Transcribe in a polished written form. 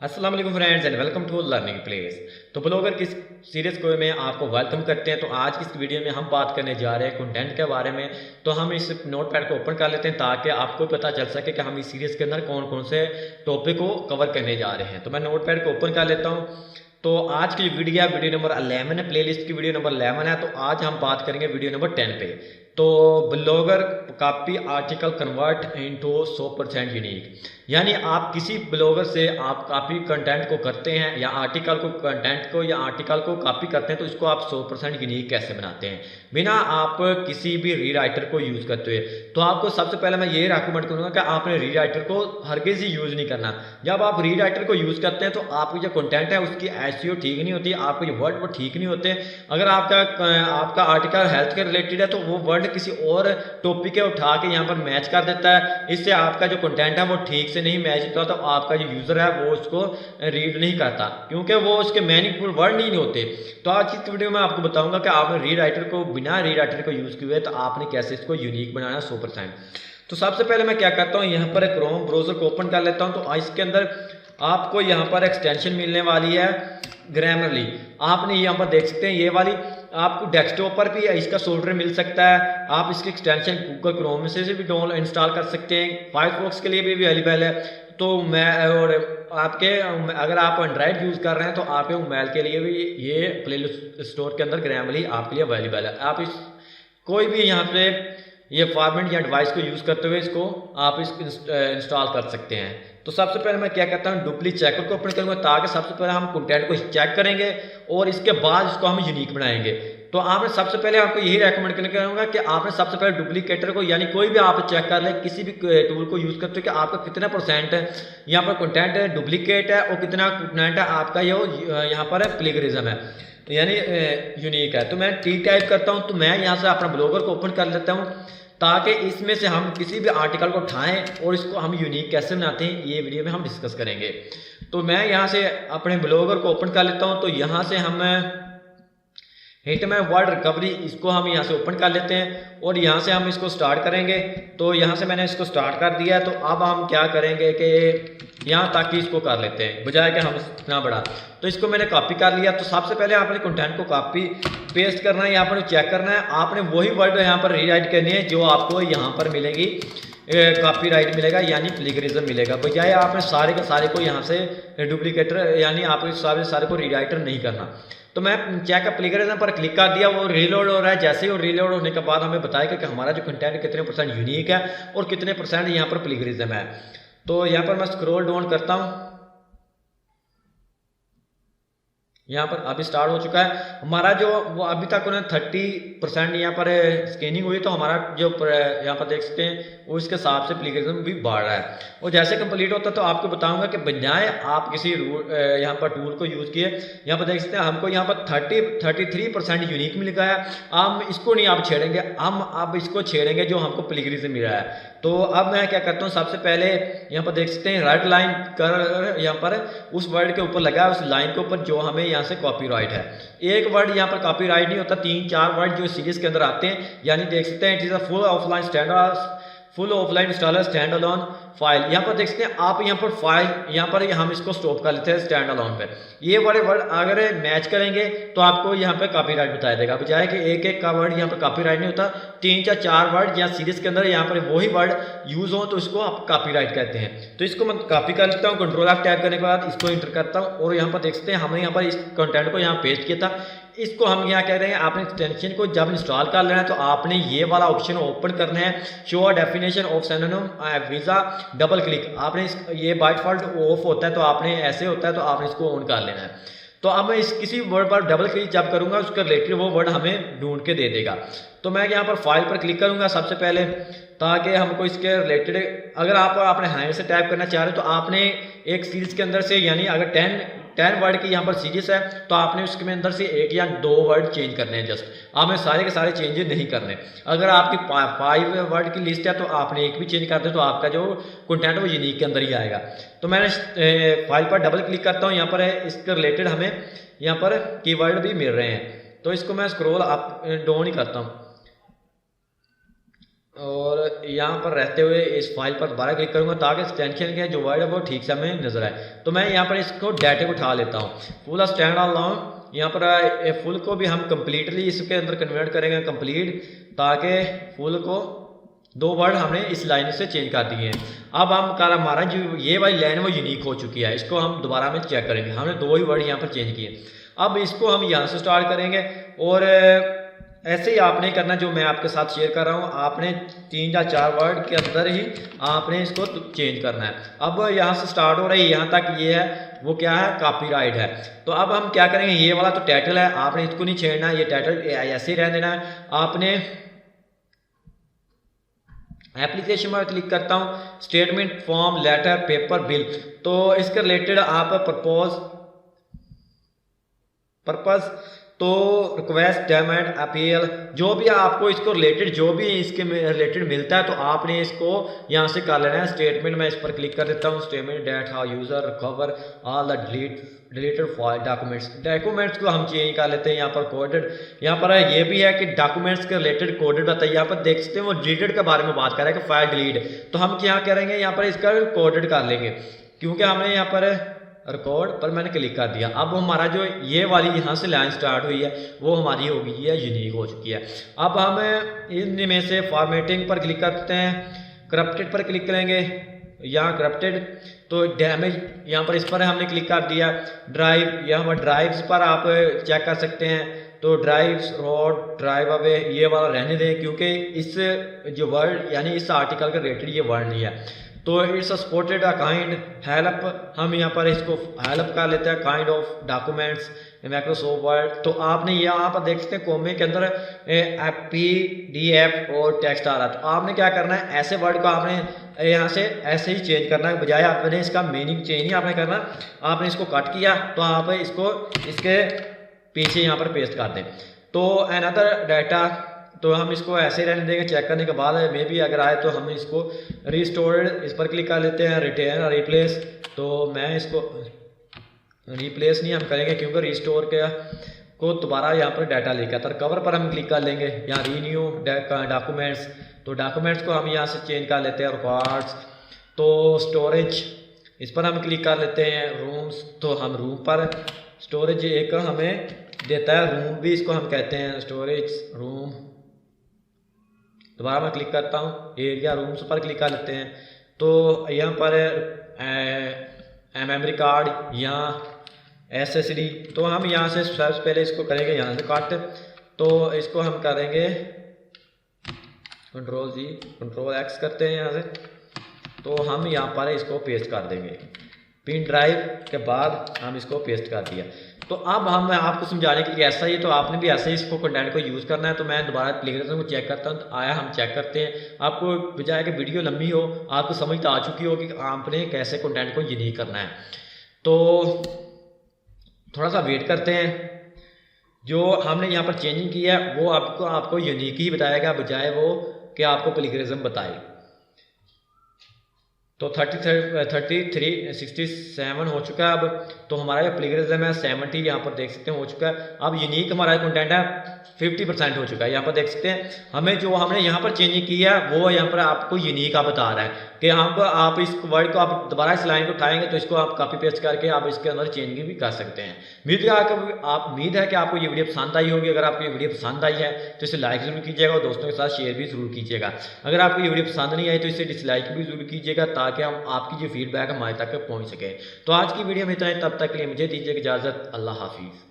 अस्सलाम वालेकुम friends and welcome to learning place. तो ब्लॉगर की सीरीज को में आपको वेलकम करते हैं। तो आज की इस वीडियो में हम बात करने जा रहे हैं कंटेंट के बारे में। तो हम इस नोटपैड को ओपन कर लेते हैं ताकि आपको पता चल सके कि हम इस सीरीज के अंदर कौन कौन से टॉपिक को कवर करने जा रहे हैं। तो मैं नोटपैड को ओपन कर लेता हूँ। तो आज की वीडियो है वीडियो नंबर 11 है, प्लेलिस्ट की वीडियो नंबर 11 है। तो आज हम बात करेंगे वीडियो नंबर 10 पे। तो blogger copy article convert into 100% unique, यानी आप किसी ब्लॉगर से आप कॉपी कंटेंट को करते हैं या आर्टिकल को कंटेंट को या आर्टिकल को कॉपी करते हैं तो इसको आप 100% यूनिक कैसे बनाते हैं बिना आप किसी भी रीराइटर को यूज़ करते हुए। तो आपको सबसे पहले मैं ये रेकमेंड करूँगा कि आपने रीराइटर को हरगिज़ ही यूज़ नहीं करना। जब आप रीराइटर को यूज़ करते हैं तो आपकी जो कंटेंट है उसकी एसईओ ठीक नहीं होती, आपके जो वर्ड वो ठीक नहीं होते। अगर आपका आर्टिकल हेल्थ के रिलेटेड है तो वो वर्ड किसी और टॉपिक के उठा के यहाँ पर मैच कर देता है, इससे आपका जो कंटेंट है वो ठीक से नहीं मैच होता। तो आपका जो यूज़र है वो उसको रीड नहीं करता क्योंकि वो उसके मीनिंगफुल वर्ड नहीं होते। तो आज की वीडियो में आपको बताऊंगा कि आपने रीराइटर को बिना रीराइटर को यूज़ किए तो आपने कैसे इसको यूनिक बनाना 100%। तो सबसे पहले मैं क्या करता हूँ, यहाँ पर एक क्रोम ब्राउज़र को ओपन कर लेता हूँ। तो इसके अंदर आपको यहाँ पर एक्सटेंशन मिलने वाली है ग्रामरली। आपने यहाँ पर देख सकते हैं ये वाली आपको डेस्कटॉप पर भी इसका सॉफ्टवेयर मिल सकता है। आप इसकी एक्सटेंशन गूगल क्रोम से भी डाउनलोड इंस्टॉल कर सकते हैं। फायरफॉक्स के लिए भी अवेलेबल है। तो मैं और आपके अगर आप एंड्रॉइड यूज़ कर रहे हैं तो आपके मोबाइल के लिए भी ये प्ले स्टोर के अंदर ग्रामरली आपके लिए अवेलेबल है। आप इस कोई भी यहाँ पे ये फॉर्मेट या डिवाइस को यूज़ करते हुए इसको आप इंस्टॉल कर सकते हैं। तो सबसे पहले मैं क्या करता हूँ, डुप्ली चेकर को ओपन करूँगा ताकि सबसे पहले हम कंटेंट को चेक करेंगे और इसके बाद इसको हम यूनिक बनाएंगे। तो आपने सबसे पहले आपको यही रेकमेंड करने करूँगा कि आपने सबसे पहले डुप्लीकेटर को यानी कोई भी आप चेक कर लें किसी भी टूल को यूज़ करते हो कि आपका कितना परसेंट यहाँ पर कंटेंट डुप्लीकेट है और कितना कंटेंट है आपका ये यहाँ पर प्लेगरिज्म है यानी यूनिक है। तो मैं टी टाइप करता हूँ। तो मैं यहाँ से अपना ब्लॉगर को ओपन कर लेता हूँ ताकि इसमें से हम किसी भी आर्टिकल को उठाएं और इसको हम यूनिक कैसे बनाते हैं ये वीडियो में हम डिस्कस करेंगे। तो मैं यहाँ से अपने ब्लॉगर को ओपन कर लेता हूँ। तो यहाँ से हम हिटमैन वर्ड रिकवरी इसको हम यहाँ से ओपन कर लेते हैं और यहाँ से हम इसको स्टार्ट करेंगे। तो यहाँ से मैंने इसको स्टार्ट कर दिया है। तो अब हम क्या करेंगे कि यहाँ तक ही इसको कर लेते हैं बजाय कि हम इतना बड़ा। तो इसको मैंने कॉपी कर लिया। तो सबसे पहले आपने कंटेंट को कॉपी पेस्ट करना है, यहाँ पर चेक करना है। आपने वही वर्ड यहाँ पर रीराइट करनी है जो आपको यहाँ पर मिलेगी कॉपीराइट मिलेगा यानी प्लेगरिज्म मिलेगा, बजाय आपने सारे के सारे को यहाँ से डुप्लीकेटर यानी आपको सारे को रीराइटर नहीं करना। तो मैं चेक प्लेगरिज्म पर क्लिक कर दिया, वो रीलोड हो रहा है। जैसे ही वो रीलोड होने के बाद हमें बताएगा कि हमारा जो कंटेंट कितने परसेंट यूनिक है और कितने परसेंट यहाँ पर प्लेगरिज्म है। तो यहाँ पर मैं स्क्रॉल डाउन करता हूँ। यहाँ पर अभी स्टार्ट हो चुका है हमारा जो वो अभी तक उन्हें 30% यहाँ पर स्कैनिंग हुई। तो हमारा जो यहाँ पर देख सकते हैं वो इसके हिसाब से प्लेगरिज्म भी बढ़ रहा है। और जैसे कंप्लीट होता है तो आपको बताऊंगा कि बजाय आप किसी यहाँ पर टूल को यूज़ किए, यहाँ पर देख सकते हैं हमको यहाँ पर 33% यूनिक मिल गया है। हम इसको नहीं आप छेड़ेंगे, हम अब इसको छेड़ेंगे जो हमको प्लेगरिज्म मिल रहा है। तो अब मैं क्या करता हूँ, सबसे पहले यहाँ पर देख सकते हैं राइट लाइन कर यहाँ पर उस वर्ड के ऊपर लगा है, उस लाइन के ऊपर जो हमें यहाँ से कॉपीराइट है। एक वर्ड यहाँ पर कॉपीराइट नहीं होता, 3-4 वर्ड जो सीरीज के अंदर आते हैं। यानी देख सकते हैं it is a full offline installer stand alone file. यहाँ पर देख सकते हैं आप यहाँ पर फाइल यहाँ पर हम इसको स्टॉप कर लेते हैं स्टैंड अलोन पे। ये वाले वर्ड अगर मैच करेंगे तो आपको यहाँ पे कॉपीराइट बता देगा, बजाय कि एक का वर्ड यहाँ पर कॉपीराइट नहीं होता। 3-4 वर्ड या सीरीज के अंदर यहाँ पर वही वर्ड यूज हो तो इसको आप कॉपीराइट कहते हैं। तो इसको मैं कॉपी कर लेता हूँ, कंट्रोल F टाइप करने के बाद इसको इंटर करता हूँ और यहाँ पर देख सकते हैं हमने यहाँ पर इस कंटेंट को यहाँ पेस्ट किया था। इसको हम यहाँ कह रहे हैं आपने एक्सटेंशन को जब इंस्टॉल कर लेना है तो आपने ये वाला ऑप्शन ओपन करना है, show definition of synonym visa, double click. आपने ये बाय डिफॉल्ट ऑफ होता है तो आपने ऐसे होता है तो आपने इसको ऑन कर लेना है। तो अब मैं इस किसी वर्ड पर डबल क्लिक जब करूंगा उसका रिलेटेड वो वर्ड हमें ढूंढ के दे देगा। तो मैं यहाँ पर फाइल पर क्लिक करूंगा सबसे पहले ताकि हमको इसके रिलेटेड अगर आप अपने हैंड से टाइप करना चाह रहे हो तो आपने एक सीरीज के अंदर से यानी अगर 10 वर्ड की यहाँ पर सीरीज है तो आपने उसके अंदर से 1 या 2 वर्ड चेंज करने हैं। जस्ट आपने सारे के सारे चेंजेस नहीं करने। अगर आपकी 5 वर्ड की लिस्ट है तो आपने एक भी चेंज कर दे तो आपका जो कंटेंट वो यूनिक के अंदर ही आएगा। तो मैंने फाइल पर डबल क्लिक करता हूँ, यहाँ पर है इसके रिलेटेड हमें यहाँ पर कीवर्ड भी मिल रहे हैं। तो इसको मैं स्क्रॉल अप डाउन ही करता हूँ। और यहाँ पर रहते हुए इस फाइल पर दोबारा क्लिक करूँगा ताकि एक्सटेंशन के जो वर्ड है वो ठीक से हमें नजर आए। तो मैं यहाँ पर इसको डाटा को उठा लेता हूँ, फुल स्टैंड अलोन। यहाँ पर फुल को भी हम कम्प्लीटली इसके अंदर कन्वर्ट करेंगे कंप्लीट, ताकि फुल को 2 वर्ड हमने इस लाइन से चेंज कर दिए हैं। अब हम हमारा जो ये वाली लाइन वो यूनिक हो चुकी है, इसको हम दोबारा में चेक करेंगे। हमने 2 ही वर्ड यहाँ पर चेंज किए। अब इसको हम यहाँ से स्टार्ट करेंगे और ऐसे ही आपने करना जो मैं आपके साथ शेयर कर रहा हूँ। आपने 3 या 4 वर्ड के अंदर ही आपने इसको चेंज करना है। अब यहाँ से स्टार्ट हो रही है, यहाँ तक ये है वो क्या है, कॉपीराइट है। तो अब हम क्या करेंगे, ये वाला तो टाइटल है, आपने इसको नहीं छेड़ना है, ये टाइटल ऐसे ही रहने देना है। आपने एप्लीकेशन पर क्लिक करता हूँ, statement, form, letter, paper, bill. तो इसके रिलेटेड आप पर्पस तो रिक्वेस्ट, डिमांड, अपील, जो भी आपको इसको रिलेटेड जो भी इसके रिलेटेड मिलता है तो आपने इसको यहाँ से कर लेना है। स्टेटमेंट मैं इस पर क्लिक कर देता हूँ, statement date how user recover all the deleted file documents को हम चेंज कर लेते हैं। यहाँ पर कोडेड, यहाँ पर ये भी है कि डॉक्यूमेंट्स के रिलेटेड कोडेड होता है। यहाँ पर देख सकते हैं वो डिलीटेड के बारे में बात कर रहा है कि फाइल डिलीट, तो हम क्या करेंगे, यहाँ पर इसका कोडेड कर लेंगे, क्योंकि हमने यहाँ पर रिकॉर्ड पर मैंने क्लिक कर दिया। अब हमारा जो ये वाली यहाँ से लाइन स्टार्ट हुई है वो हमारी हो गई है, यूनिक हो चुकी है। अब हम इनमें से फॉर्मेटिंग पर क्लिक करते हैं, करप्टेड पर क्लिक करेंगे, यहाँ करप्टेड तो डैमेज, यहाँ पर इस पर हमने क्लिक कर दिया। ड्राइव, यहाँ पर ड्राइव्स पर आप चेक कर सकते हैं, तो ड्राइव्स, रोड, ड्राइव अवे ये वाला रहने दें, क्योंकि इस जो वर्ड यानी इस आर्टिकल का रिलेटेड ये वर्ड नहीं है। तो it's supported a kind help, हम यहाँ पर इसको हेल्प कर लेते हैं, kind of documents Microsoft word. तो आपने यहाँ पर देख सकते हैं कोमे के अंदर PDF और टेक्स्ट आ रहा है। तो आपने क्या करना है, ऐसे वर्ड को आपने यहाँ से ऐसे ही चेंज करना है, बजाय आपने इसका मीनिंग चेंज नहीं आपने करना। आपने इसको कट किया तो आप इसको इसके पीछे यहाँ पर पेस्ट कर दें। तो अनदर डाटा, तो हम इसको ऐसे रहने देंगे। चेक करने के बाद मे भी अगर आए तो हम इसको रिस्टोर्ड इस पर क्लिक कर लेते हैं, रिटेन और रिप्लेस। तो मैं इसको रिप्लेस नहीं हम करेंगे, क्योंकि रिस्टोर के को दोबारा यहाँ पर डाटा लेकर आता है। कवर पर हम क्लिक कर लेंगे, यहाँ रीन्यू डॉक्यूमेंट्स, तो डॉक्यूमेंट्स को हम यहाँ से चेंज कर लेते हैं, रिकॉर्ड्स। तो स्टोरेज इस पर हम क्लिक कर लेते हैं, रूम्स, तो हम रूम पर स्टोरेज एक हमें देता है, रूम भी इसको हम कहते हैं, स्टोरेज रूम। दोबारा मैं क्लिक करता हूँ, एरिया रूम्स पर क्लिक कर लेते हैं। तो यहाँ पर मेमोरी कार्ड, यहाँ SSD, तो हम यहाँ से सबसे पहले इसको करेंगे यहाँ से कट। तो इसको हम करेंगे Ctrl+G, Ctrl+X करते हैं यहाँ से। तो हम यहाँ पर इसको पेस्ट कर देंगे, पिन ड्राइव के बाद हम इसको पेस्ट कर दिया। तो अब हम आपको समझाने के लिए ऐसा ही, तो आपने भी ऐसे ही इसको कंटेंट को यूज़ करना है। तो मैं दोबारा प्लेगरिज्म को चेक करता हूँ, तो आया हम चेक करते हैं। आपको बजाय कि वीडियो लंबी हो, आपको समझ तो आ चुकी हो कि आपने कैसे कंटेंट को यूनिक करना है। तो थोड़ा सा वेट करते हैं, जो हमने यहाँ पर चेंजिंग की है वो आपको यूनिक ही बताएगा, बजाय वो कि आपको प्लेगरिज्म बताए। तो 67 हो चुका है अब। तो हमारा जो प्लेगरिज्म है 70 यहाँ पर देख सकते हैं हो चुका है। अब यूनिक हमारा कंटेंट है 50% हो चुका है। यहाँ पर देख सकते हैं हमें जो हमने यहाँ पर चेंजिंग की है वो यहाँ पर आपको यूनिक आप बता रहा है कि हम आप इस वर्ड को आप दोबारा इस लाइन को उठाएंगे तो इसको आप कॉपी पेस्ट करके आप इसके अंदर चेंजिंग भी कर सकते हैं। उम्मीद है कि आपको ये वीडियो पसंद आई होगी। अगर आपको ये वीडियो पसंद आई है तो इसे लाइक जरूर कीजिएगा और दोस्तों के साथ शेयर भी जरूर कीजिएगा। अगर आपको ये वीडियो पसंद नहीं आई तो इसे डिसलाइक भी जरूर कीजिएगा, ताकि हम आपकी जो फीडबैक हमारे तक पहुँच सके। तो आज की वीडियो में इतना ही, तब तक के लिए मुझे दीजिए इजाज़त। अल्लाह हाफिज़।